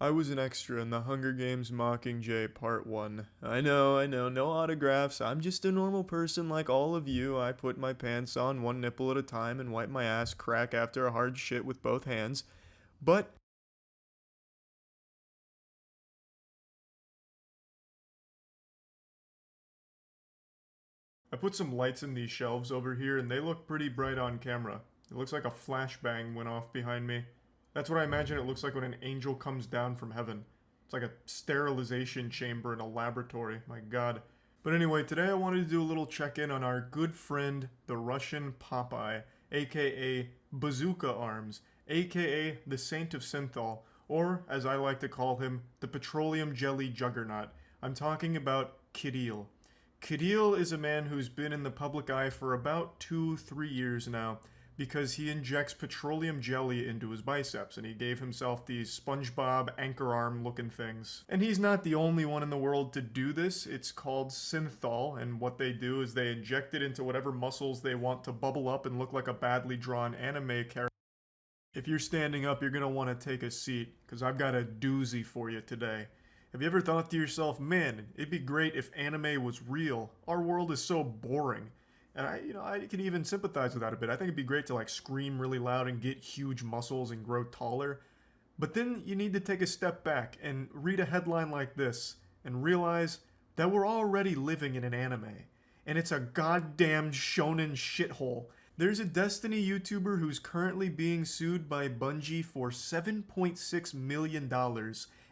I was an extra in the Hunger Games Mockingjay Part 1. I know, no autographs. I'm just a normal person like all of you. I put my pants on one nipple at a time and wipe my ass crack after a hard shit with both hands. But I put some lights in these shelves over here and they look pretty bright on camera. It looks like a flashbang went off behind me. That's what I imagine it looks like when an angel comes down from heaven. It's like a sterilization chamber in a laboratory. My god. But anyway, today I wanted to do a little check-in on our good friend, the Russian Popeye, aka Bazooka Arms, aka the Saint of Synthol, or, as I like to call him, the Petroleum Jelly Juggernaut. I'm talking about Kirill. Kirill is a man who's been in the public eye for about 2-3 years now because he injects petroleum jelly into his biceps and he gave himself these SpongeBob anchor arm looking things. And he's not the only one in the world to do this. It's called synthol, and what they do is they inject it into whatever muscles they want to bubble up and look like a badly drawn anime character. If you're standing up, you're going to want to take a seat because I've got a doozy for you today. Have you ever thought to yourself, man, it'd be great if anime was real. Our world is so boring. And I can even sympathize with that a bit. I think it'd be great to like scream really loud and get huge muscles and grow taller. But then you need to take a step back and read a headline like this and realize that we're already living in an anime. And it's a goddamn shonen shithole. There's a Destiny YouTuber who's currently being sued by Bungie for $7.6 million.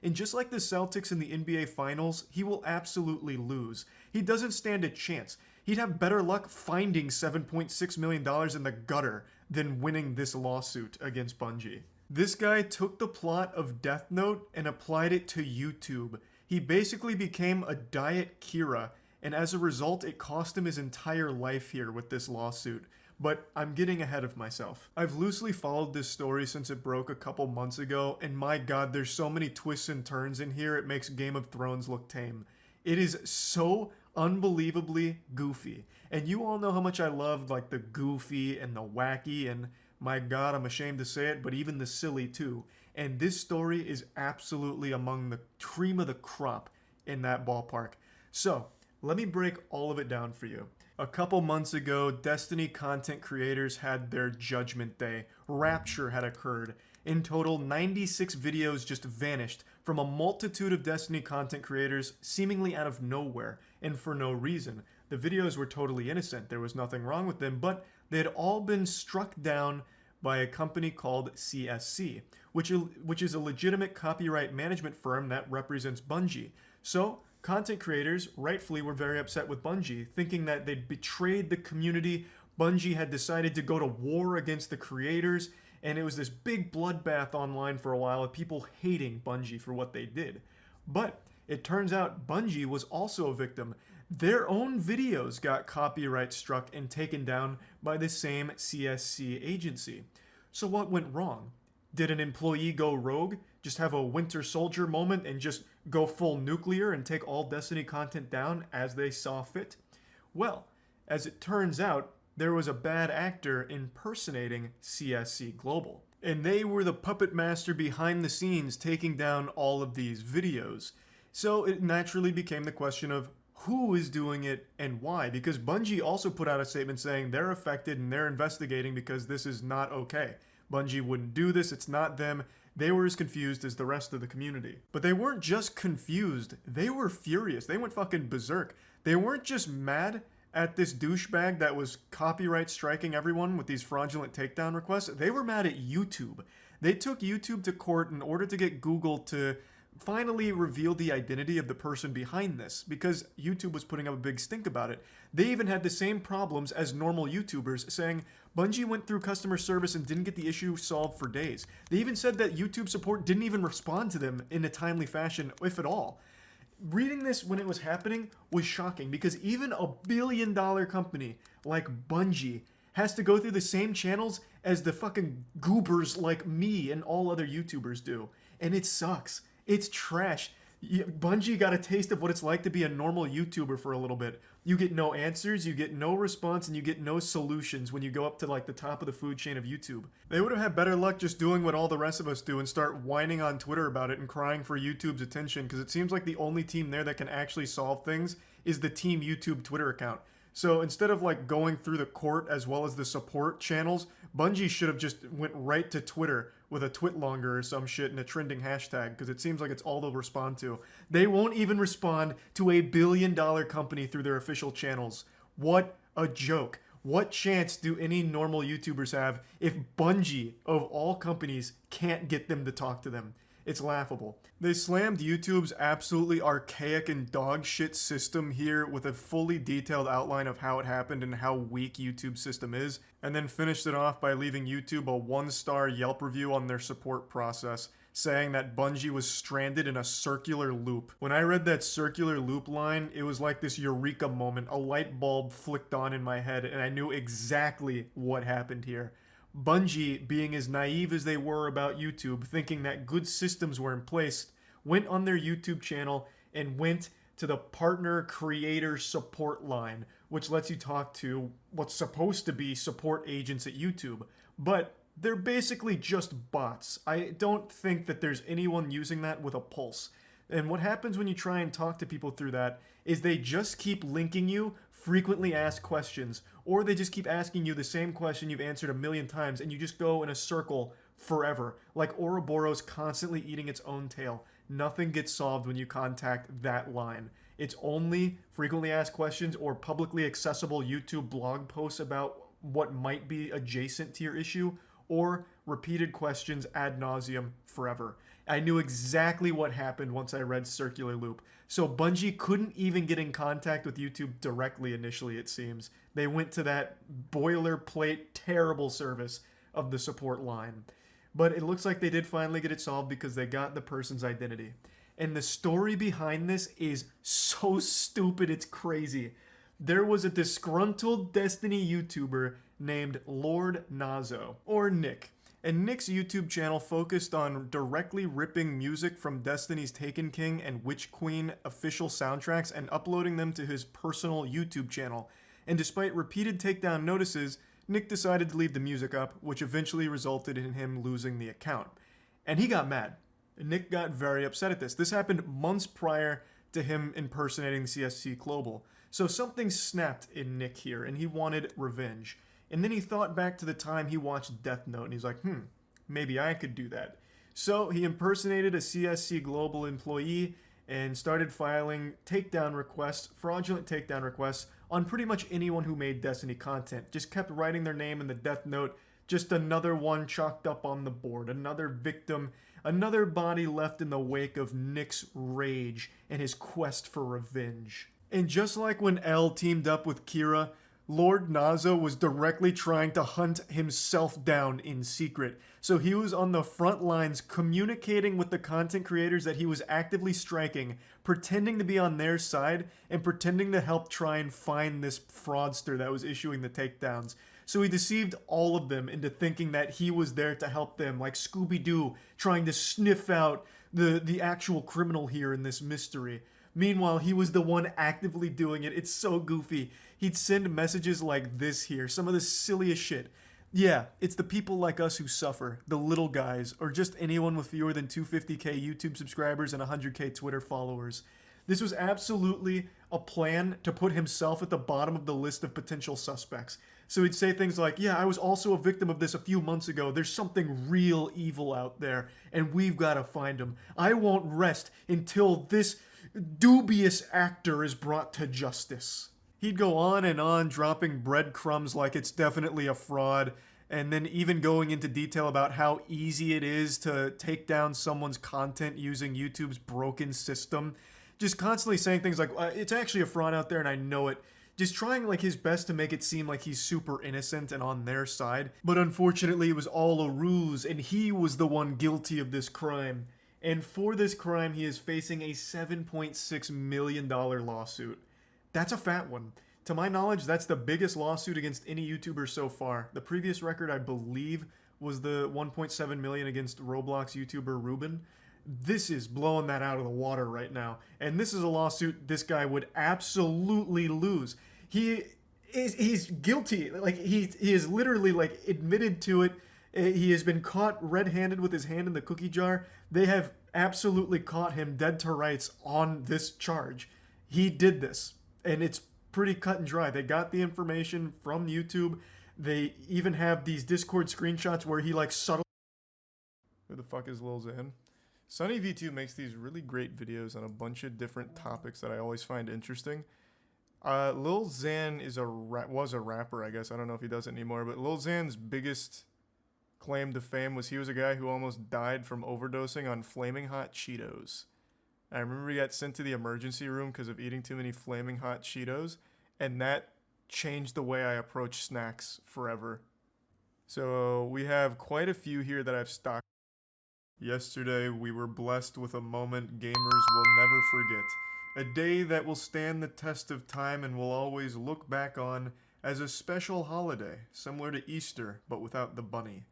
And just like the Celtics in the NBA Finals, he will absolutely lose. He doesn't stand a chance. He'd have better luck finding $7.6 million in the gutter than winning this lawsuit against Bungie. This guy took the plot of Death Note and applied it to YouTube. He basically became a Diet Kira, and as a result, it cost him his entire life here with this lawsuit. But I'm getting ahead of myself. I've loosely followed this story since it broke a couple months ago, and my god, there's so many twists and turns in here, it makes Game of Thrones look tame. It is so unbelievably goofy. And you all know how much I love like the goofy and the wacky, and my god, I'm ashamed to say it, but even the silly too. And this story is absolutely among the cream of the crop in that ballpark. So, let me break all of it down for you. A couple months ago, Destiny content creators had their judgment day. Rapture had occurred. In total, 96 videos just vanished from a multitude of Destiny content creators seemingly out of nowhere and for no reason. The videos were totally innocent. There was nothing wrong with them, but they had all been struck down by a company called CSC, which is a legitimate copyright management firm that represents Bungie. So, content creators rightfully were very upset with Bungie, thinking that they'd betrayed the community. Bungie had decided to go to war against the creators, and it was this big bloodbath online for a while of people hating Bungie for what they did. But it turns out Bungie was also a victim. Their own videos got copyright struck and taken down by the same CSC agency. So what went wrong? Did an employee go rogue? Just have a Winter Soldier moment and just go full nuclear and take all Destiny content down as they saw fit? Well, as it turns out, there was a bad actor impersonating CSC Global. And they were the puppet master behind the scenes taking down all of these videos. So it naturally became the question of who is doing it and why? Because Bungie also put out a statement saying they're affected and they're investigating because this is not okay. Bungie wouldn't do this, it's not them. They were as confused as the rest of the community. But they weren't just confused, they were furious. They went fucking berserk. They weren't just mad at this douchebag that was copyright striking everyone with these fraudulent takedown requests. They were mad at YouTube. They took YouTube to court in order to get Google to finally reveal the identity of the person behind this, because YouTube was putting up a big stink about it. They even had the same problems as normal YouTubers, saying Bungie went through customer service and didn't get the issue solved for days. They even said that YouTube support didn't even respond to them in a timely fashion, if at all. Reading this when it was happening was shocking, because even a billion-dollar company like Bungie has to go through the same channels as the fucking goobers like me and all other YouTubers do. And it sucks. It's trash. Bungie got a taste of what it's like to be a normal YouTuber for a little bit. You get no answers, you get no response, and you get no solutions when you go up to like the top of the food chain of YouTube. They would have had better luck just doing what all the rest of us do and start whining on Twitter about it and crying for YouTube's attention, because it seems like the only team there that can actually solve things is the Team YouTube Twitter account. So instead of like going through the court as well as the support channels, Bungie should have just went right to Twitter with a twitlonger or some shit and a trending hashtag, because it seems like it's all they'll respond to. They won't even respond to a billion-dollar company through their official channels. What a joke. What chance do any normal YouTubers have if Bungie, of all companies, can't get them to talk to them? It's laughable. They slammed YouTube's absolutely archaic and dog shit system here with a fully detailed outline of how it happened and how weak YouTube's system is, and then finished it off by leaving YouTube a 1-star Yelp review on their support process, saying that Bungie was stranded in a circular loop. When I read that circular loop line, it was like this eureka moment. A light bulb flicked on in my head, and I knew exactly what happened here. Bungie, being as naive as they were about YouTube, thinking that good systems were in place, went on their YouTube channel and went to the partner creator support line, which lets you talk to what's supposed to be support agents at YouTube. But they're basically just bots. I don't think that there's anyone using that with a pulse. And what happens when you try and talk to people through that is they just keep linking you frequently asked questions, or they just keep asking you the same question you've answered a million times, and you just go in a circle forever, like Ouroboros constantly eating its own tail. Nothing gets solved when you contact that line. It's only frequently asked questions or publicly accessible YouTube blog posts about what might be adjacent to your issue, or repeated questions ad nauseum forever. I knew exactly what happened once I read Circular Loop. So Bungie couldn't even get in contact with YouTube directly initially, it seems. They went to that boilerplate, terrible service of the support line. But it looks like they did finally get it solved because they got the person's identity. And the story behind this is so stupid, it's crazy. There was a disgruntled Destiny YouTuber named Lord Nazo, or Nick. And Nick's YouTube channel focused on directly ripping music from Destiny's Taken King and Witch Queen official soundtracks and uploading them to his personal YouTube channel. And despite repeated takedown notices, Nick decided to leave the music up, which eventually resulted in him losing the account. And he got mad. Nick got very upset at this. This happened months prior to him impersonating CSC Global. So something snapped in Nick here, and he wanted revenge. And then he thought back to the time he watched Death Note, and he's like, maybe I could do that. So he impersonated a CSC Global employee and started filing takedown requests, fraudulent takedown requests, on pretty much anyone who made Destiny content. Just kept writing their name in the Death Note, just another one chalked up on the board, another victim, another body left in the wake of Nick's rage and his quest for revenge. And just like when L teamed up with Kira, Lord Nazo was directly trying to hunt himself down in secret. So he was on the front lines communicating with the content creators that he was actively striking, pretending to be on their side, and pretending to help try and find this fraudster that was issuing the takedowns. So he deceived all of them into thinking that he was there to help them, like Scooby-Doo, trying to sniff out the actual criminal here in this mystery. Meanwhile, he was the one actively doing it. It's so goofy. He'd send messages like this here, some of the silliest shit. Yeah, it's the people like us who suffer, the little guys, or just anyone with fewer than 250k YouTube subscribers and 100k Twitter followers. This was absolutely a plan to put himself at the bottom of the list of potential suspects. So he'd say things like, yeah, I was also a victim of this a few months ago. There's something real evil out there, and we've got to find him. I won't rest until this dubious actor is brought to justice. He'd go on, dropping breadcrumbs like it's definitely a fraud, and then even going into detail about how easy it is to take down someone's content using YouTube's broken system. Just constantly saying things like, it's actually a fraud out there and I know it. Just trying like his best to make it seem like he's super innocent and on their side. But unfortunately, it was all a ruse, and he was the one guilty of this crime. And for this crime, he is facing a $7.6 million lawsuit. That's a fat one. To my knowledge, that's the biggest lawsuit against any YouTuber so far. The previous record, I believe, was the $1.7 million against Roblox YouTuber Ruben. This is blowing that out of the water right now. And this is a lawsuit this guy would absolutely lose. He's guilty. Like he is literally like admitted to it. He has been caught red-handed with his hand in the cookie jar. They have absolutely caught him dead to rights on this charge. He did this, and it's pretty cut and dry. They got the information from YouTube. They even have these Discord screenshots where he like subtly. Who the fuck is Lil Xan? Sunny V2 makes these really great videos on a bunch of different topics that I always find interesting. Lil Xan was a rapper, I guess. I don't know if he does it anymore, but Lil Xan's biggest claim to fame was he was a guy who almost died from overdosing on Flaming Hot Cheetos. I remember he got sent to the emergency room because of eating too many Flaming Hot Cheetos, and that changed the way I approach snacks forever. So we have quite a few here that I've stocked. Yesterday, we were blessed with a moment gamers will never forget. A day that will stand the test of time and will always look back on as a special holiday, similar to Easter, but without the bunny.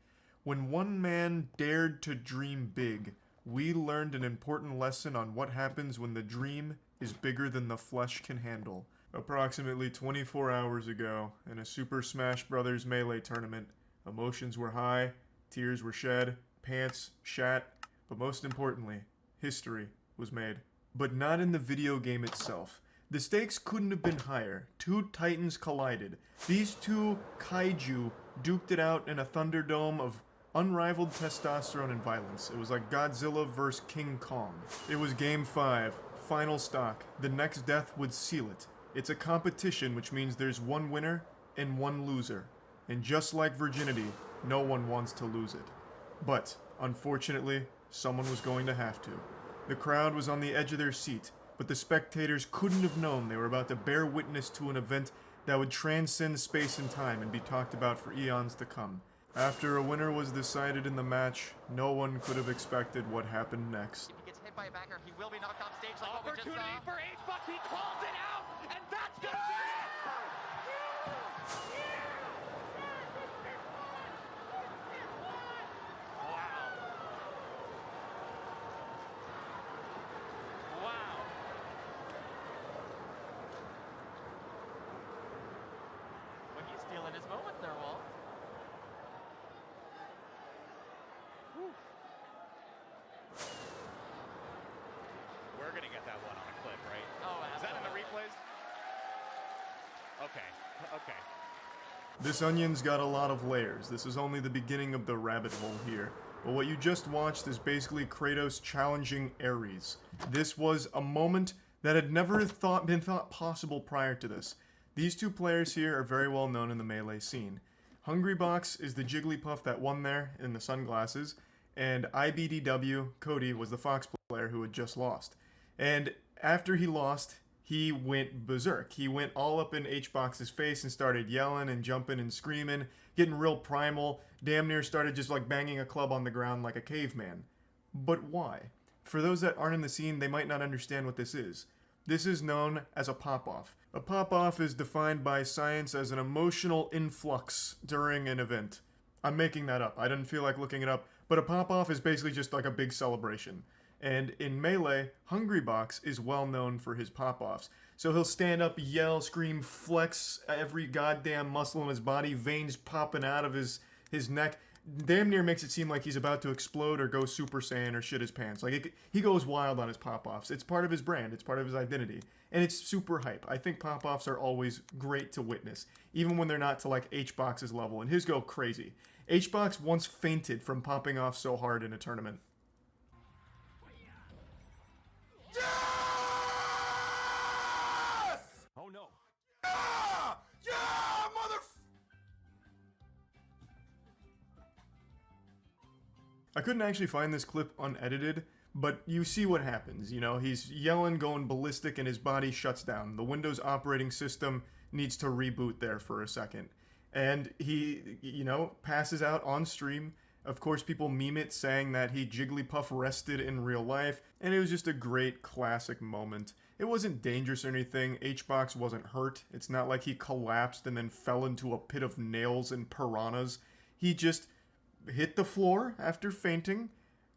When one man dared to dream big, we learned an important lesson on what happens when the dream is bigger than the flesh can handle. Approximately 24 hours ago, in a Super Smash Bros. Melee tournament, emotions were high, tears were shed, pants shat, but most importantly, history was made. But not in the video game itself. The stakes couldn't have been higher. Two titans collided. These two kaiju duked it out in a Thunderdome of unrivaled testosterone and violence. It was like Godzilla vs. King Kong. It was Game 5, final stock. The next death would seal it. It's a competition, which means there's one winner and one loser. And just like virginity, no one wants to lose it. But, unfortunately, someone was going to have to. The crowd was on the edge of their seat, but the spectators couldn't have known they were about to bear witness to an event that would transcend space and time and be talked about for eons to come. After a winner was decided in the match, no one could have expected what happened next. If he gets hit by a backer, he will be knocked off stage like what we just saw. Opportunity for H-Buck, he calls it out, and that's gonna be it! Stealing his moment there, Walt. We're gonna get that one on a clip, right? Oh, is that in the replays? Okay. This onion's got a lot of layers. This is only the beginning of the rabbit hole here. But what you just watched is basically Kratos challenging Ares. This was a moment that had never been thought possible prior to this. These two players here are very well known in the Melee scene. Hungrybox is the Jigglypuff that won there in the sunglasses, and IBDW, Cody, was the Fox player who had just lost. And after he lost, he went berserk. He went all up in H-Box's face and started yelling and jumping and screaming, getting real primal, damn near started just like banging a club on the ground like a caveman. But why? For those that aren't in the scene, they might not understand what this is. This is known as a pop-off. A pop-off is defined by science as an emotional influx during an event. I'm making that up. I didn't feel like looking it up, but a pop-off is basically just like a big celebration. And in Melee, Hungrybox is well known for his pop-offs. So he'll stand up, yell, scream, flex every goddamn muscle in his body, veins popping out of his neck. Damn near makes it seem like he's about to explode or go Super Saiyan or shit his pants. Like, he goes wild on his pop-offs. It's part of his brand. It's part of his identity. And it's super hype. I think pop-offs are always great to witness, even when they're not to, like, H-Box's level. And his go crazy. H-Box once fainted from popping off so hard in a tournament. Yes! Oh no. Yeah, mother. I couldn't actually find this clip unedited, but you see what happens. You know, he's yelling, going ballistic, and his body shuts down. The Windows operating system needs to reboot there for a second. And he, you know, passes out on stream. Of course, people meme it saying that he Jigglypuff rested in real life, and it was just a great classic moment. It wasn't dangerous or anything. H-Box wasn't hurt. It's not like he collapsed and then fell into a pit of nails and piranhas. He just hit the floor after fainting,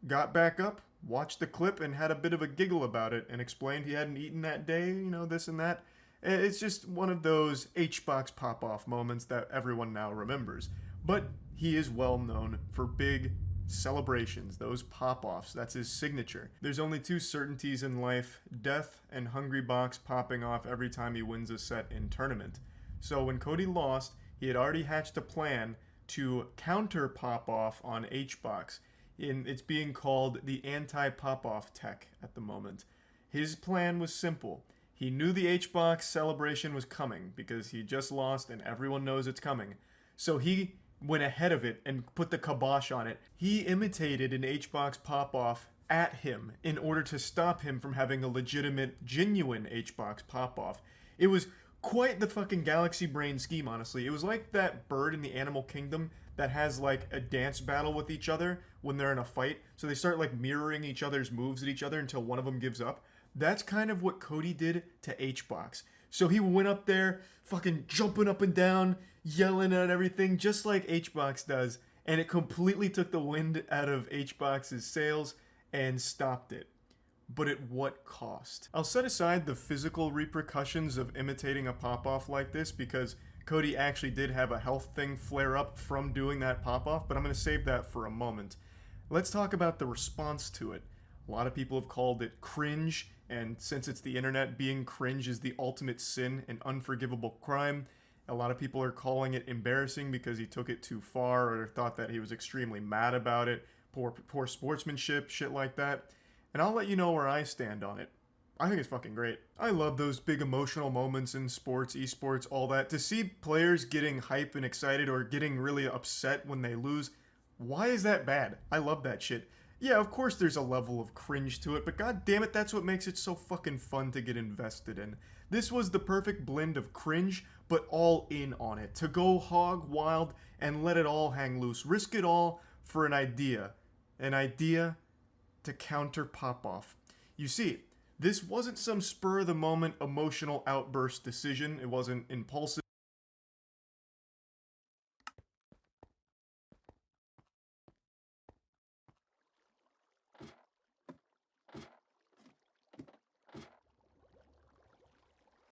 got back up, watched the clip and had a bit of a giggle about it and explained he hadn't eaten that day, this and that. It's just one of those H-Box pop-off moments that everyone now remembers. But he is well known for big celebrations, those pop-offs. That's his signature. There's only two certainties in life, death and Hungrybox popping off every time he wins a set in tournament. So when Cody lost, he had already hatched a plan to counter pop-off on H-Box. It's being called the anti-pop-off tech at the moment. His plan was simple. He knew the H-Box celebration was coming because he just lost and everyone knows it's coming. So he went ahead of it and put the kibosh on it. He imitated an H-Box pop-off at him in order to stop him from having a legitimate, genuine H-Box pop-off. It was quite the fucking galaxy brain scheme, honestly. It was like that bird in the animal kingdom that has like a dance battle with each other when they're in a fight. So they start like mirroring each other's moves at each other until one of them gives up. That's kind of what Cody did to H-Box. So he went up there fucking jumping up and down, yelling at everything just like H-Box does. And it completely took the wind out of H-Box's sails and stopped it. But at what cost? I'll set aside the physical repercussions of imitating a pop-off like this because Cody actually did have a health thing flare up from doing that pop-off, but I'm going to save that for a moment. Let's talk about the response to it. A lot of people have called it cringe, and since it's the internet, being cringe is the ultimate sin and unforgivable crime. A lot of people are calling it embarrassing because he took it too far or thought that he was extremely mad about it, poor sportsmanship, shit like that. And I'll let you know where I stand on it. I think it's fucking great. I love those big emotional moments in sports, esports, all that. To see players getting hype and excited or getting really upset when they lose, why is that bad? I love that shit. Yeah, of course there's a level of cringe to it, but god damn it, that's what makes it so fucking fun to get invested in. This was the perfect blend of cringe, but all in on it. To go hog wild and let it all hang loose. Risk it all for an idea. An idea to counter pop-off. You see, this wasn't some spur-of-the-moment emotional outburst decision. It wasn't impulsive.